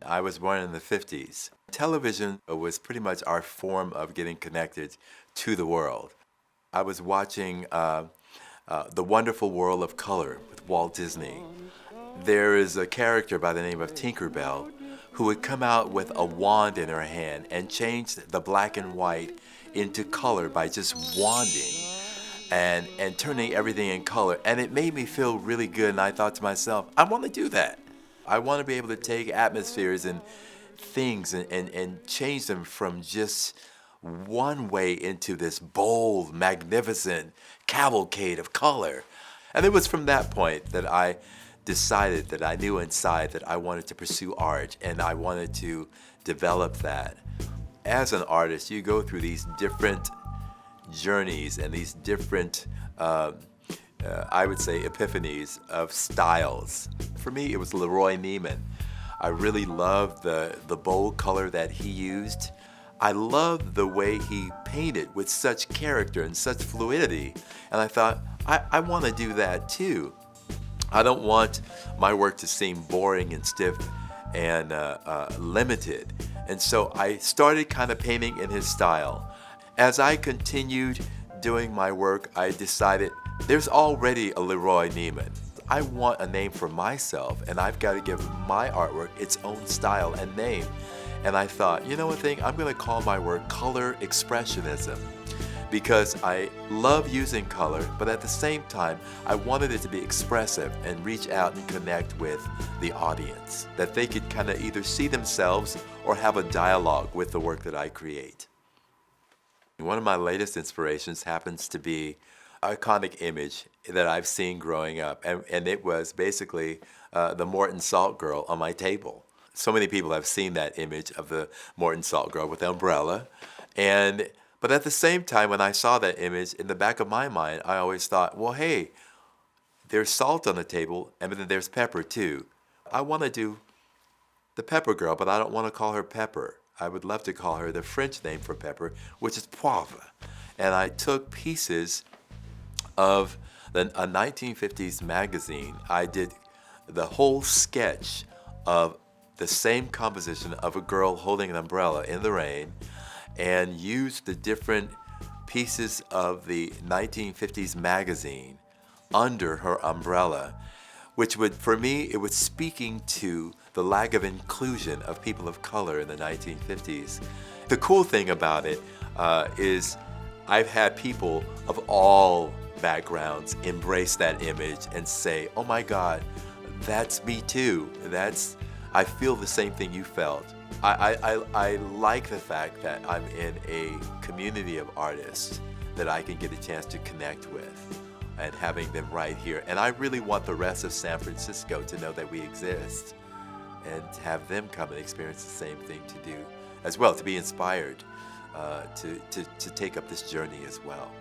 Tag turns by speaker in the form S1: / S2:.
S1: I was born in the 50s. Television was pretty much our form of getting connected to the world. I was watching The Wonderful World of Color with Walt Disney. There is a character by the name of Tinkerbell who would come out with a wand in her hand and change the black and white into color by just wanding and turning everything in color. And it made me feel really good, and I thought to myself, I want to do that. I want to be able to take atmospheres and things and change them from just one way into this bold, magnificent cavalcade of color. And it was from that point that I decided that I knew inside that I wanted to pursue art, and I wanted to develop that. As an artist, you go through these different journeys and these different I would say epiphanies of styles. For me, it was Leroy Neiman. I really loved the bold color that he used. I loved the way he painted with such character and such fluidity. And I thought, I want to do that too. I don't want my work to seem boring and stiff and limited. And so I started kind of painting in his style. As I continued doing my work, I decided there's already a Leroy Neiman. I want a name for myself, and I've got to give my artwork its own style and name. And I thought, you know what thing, I'm going to call my work Color Expressionism, because I love using color, but at the same time, I wanted it to be expressive and reach out and connect with the audience, that they could kind of either see themselves or have a dialogue with the work that I create. One of my latest inspirations happens to be an iconic image that I've seen growing up, and it was basically the Morton Salt Girl on my table. So many people have seen that image of the Morton Salt Girl with the umbrella, but at the same time, when I saw that image, in the back of my mind, I always thought, well, hey, there's salt on the table, and then there's pepper too. I want to do the Pepper Girl, but I don't want to call her Pepper. I would love to call her the French name for pepper, which is poivre. And I took pieces of a 1950s magazine. I did the whole sketch of the same composition of a girl holding an umbrella in the rain, and used the different pieces of the 1950s magazine under her umbrella, which would, for me, it was speaking to the lack of inclusion of people of color in the 1950s. The cool thing about it is I've had people of all backgrounds embrace that image and say, oh my God, that's me too. I feel the same thing you felt. I like the fact that I'm in a community of artists that I can get a chance to connect with, and having them right here. And I really want the rest of San Francisco to know that we exist, and have them come and experience the same thing to do as well, to be inspired to take up this journey as well.